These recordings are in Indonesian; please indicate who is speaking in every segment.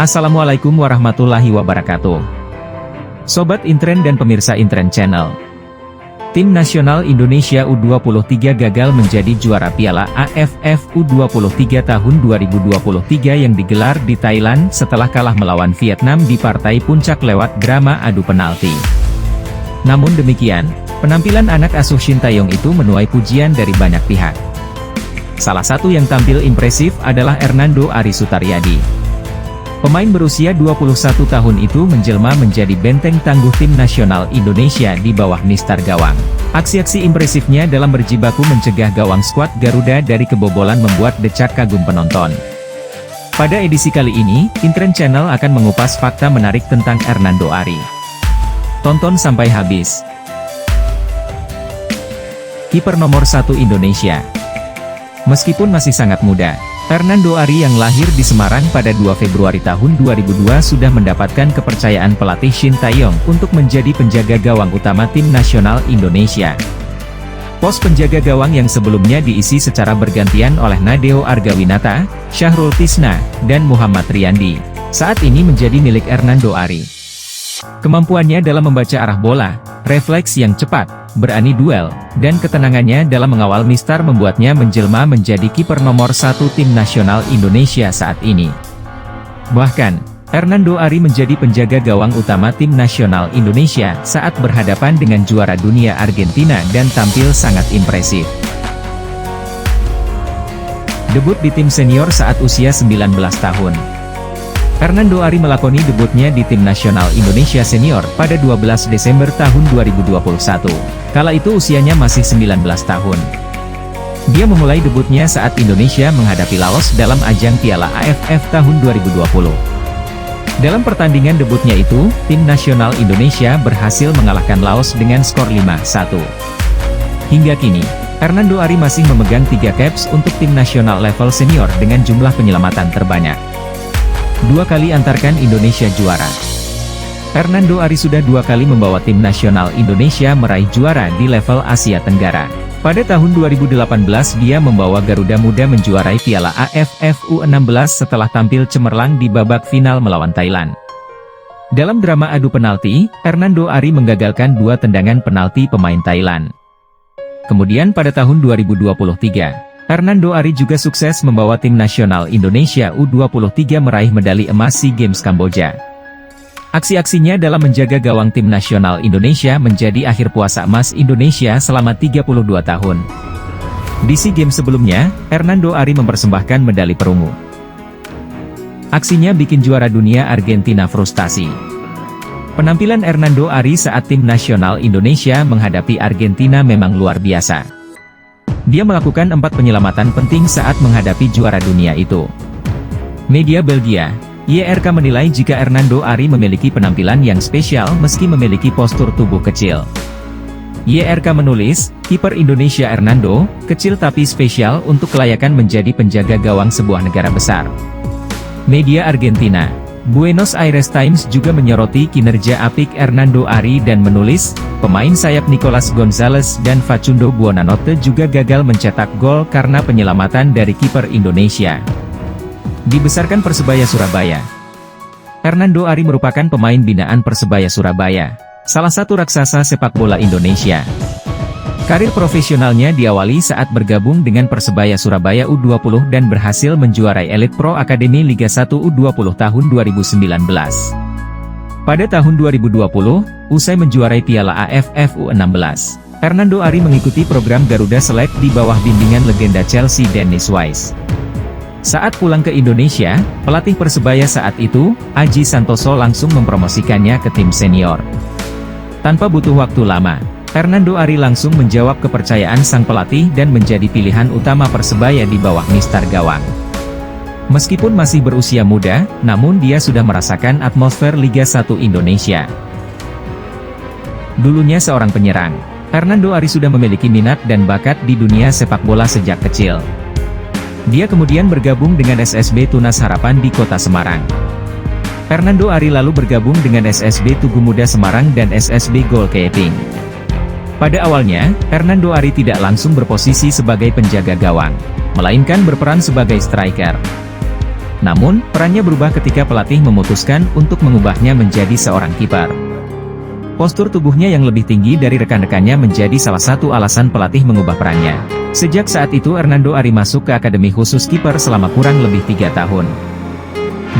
Speaker 1: Assalamualaikum warahmatullahi wabarakatuh. Sobat Intren dan pemirsa Intren Channel. Tim Nasional Indonesia U23 gagal menjadi juara Piala AFF U23 tahun 2023 yang digelar di Thailand setelah kalah melawan Vietnam di partai puncak lewat drama adu penalti. Namun demikian, penampilan anak asuh Shin Taeyong itu menuai pujian dari banyak pihak. Salah satu yang tampil impresif adalah Hernando Ari Sutaryadi. Pemain berusia 21 tahun itu menjelma menjadi benteng tangguh tim nasional Indonesia di bawah Nistar Gawang. Aksi-aksi impresifnya dalam berjibaku mencegah gawang skuad Garuda dari kebobolan membuat decak kagum penonton. Pada edisi kali ini, Intren Channel akan mengupas fakta menarik tentang Hernando Ari. Tonton sampai habis. Kiper nomor 1 Indonesia. Meskipun masih sangat muda, Hernando Ari yang lahir di Semarang pada 2 Februari tahun 2002 sudah mendapatkan kepercayaan pelatih Shin Taeyong untuk menjadi penjaga gawang utama tim nasional Indonesia. Pos penjaga gawang yang sebelumnya diisi secara bergantian oleh Nadeo Argawinata, Syahrul Tisna, dan Muhammad Riyandi, saat ini menjadi milik Hernando Ari. Kemampuannya dalam membaca arah bola, refleks yang cepat, berani duel, dan ketenangannya dalam mengawal Nistar membuatnya menjelma menjadi kiper nomor 1 tim nasional Indonesia saat ini. Bahkan, Hernando Ari menjadi penjaga gawang utama tim nasional Indonesia saat berhadapan dengan juara dunia Argentina dan tampil sangat impresif. Debut di tim senior saat usia 19 tahun. Hernando Ari melakoni debutnya di tim nasional Indonesia senior pada 12 Desember tahun 2021. Kala itu usianya masih 19 tahun. Dia memulai debutnya saat Indonesia menghadapi Laos dalam ajang Piala AFF tahun 2020. Dalam pertandingan debutnya itu, tim nasional Indonesia berhasil mengalahkan Laos dengan skor 5-1. Hingga kini, Hernando Ari masih memegang 3 caps untuk tim nasional level senior dengan jumlah penyelamatan terbanyak. 2 kali antarkan Indonesia juara. Hernando Ari sudah 2 kali membawa tim nasional Indonesia meraih juara di level Asia Tenggara. Pada tahun 2018 dia membawa Garuda Muda menjuarai Piala AFF U16 setelah tampil cemerlang di babak final melawan Thailand. Dalam drama adu penalti, Hernando Ari menggagalkan 2 tendangan penalti pemain Thailand. Kemudian pada tahun 2023, Hernando Ari juga sukses membawa tim nasional Indonesia U23 meraih medali emas SEA Games Kamboja. Aksi-aksinya dalam menjaga gawang tim nasional Indonesia menjadi akhir puasa emas Indonesia selama 32 tahun. Di SEA Games sebelumnya, Hernando Ari mempersembahkan medali perunggu. Aksinya bikin juara dunia Argentina frustasi. Penampilan Hernando Ari saat tim nasional Indonesia menghadapi Argentina memang luar biasa. Dia melakukan 4 penyelamatan penting saat menghadapi juara dunia itu. Media Belgia, YRK menilai jika Hernando Ari memiliki penampilan yang spesial meski memiliki postur tubuh kecil. YRK menulis, kiper Indonesia Hernando, kecil tapi spesial untuk kelayakan menjadi penjaga gawang sebuah negara besar. Media Argentina, Buenos Aires Times juga menyoroti kinerja apik Hernando Ari dan menulis, pemain sayap Nicolas Gonzalez dan Facundo Buonanotte juga gagal mencetak gol karena penyelamatan dari kiper Indonesia. Dibesarkan Persebaya Surabaya. Hernando Ari merupakan pemain binaan Persebaya Surabaya, salah satu raksasa sepak bola Indonesia. Karir profesionalnya diawali saat bergabung dengan Persebaya Surabaya U20 dan berhasil menjuarai Elite Pro Academy Liga 1 U20 tahun 2019. Pada tahun 2020, usai menjuarai Piala AFF U16, Hernando Ari mengikuti program Garuda Select di bawah bimbingan legenda Chelsea Dennis Wise. Saat pulang ke Indonesia, pelatih Persebaya saat itu, Aji Santoso langsung mempromosikannya ke tim senior. Tanpa butuh waktu lama, Hernando Ari langsung menjawab kepercayaan sang pelatih dan menjadi pilihan utama Persebaya di bawah Nistar Gawang. Meskipun masih berusia muda, namun dia sudah merasakan atmosfer Liga 1 Indonesia. Dulunya seorang penyerang, Hernando Ari sudah memiliki minat dan bakat di dunia sepak bola sejak kecil. Dia kemudian bergabung dengan SSB Tunas Harapan di Kota Semarang. Hernando Ari lalu bergabung dengan SSB Tugu Muda Semarang dan SSB Goalkeeping. Pada awalnya, Hernando Ari tidak langsung berposisi sebagai penjaga gawang, melainkan berperan sebagai striker. Namun, perannya berubah ketika pelatih memutuskan untuk mengubahnya menjadi seorang kiper. Postur tubuhnya yang lebih tinggi dari rekan-rekannya menjadi salah satu alasan pelatih mengubah perannya. Sejak saat itu Hernando Ari masuk ke akademi khusus kiper selama kurang lebih 3 tahun.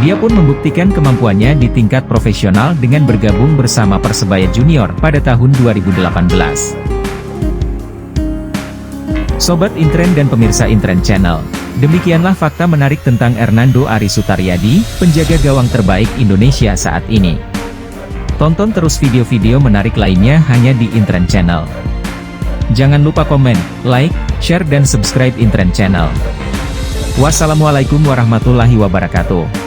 Speaker 1: Dia pun membuktikan kemampuannya di tingkat profesional dengan bergabung bersama Persebaya Junior pada tahun 2018. Sobat Intren dan pemirsa Intren Channel, demikianlah fakta menarik tentang Hernando Ari Sutaryadi, penjaga gawang terbaik Indonesia saat ini. Tonton terus video-video menarik lainnya hanya di Intren Channel. Jangan lupa komen, like, share dan subscribe Intren Channel. Wassalamualaikum warahmatullahi wabarakatuh.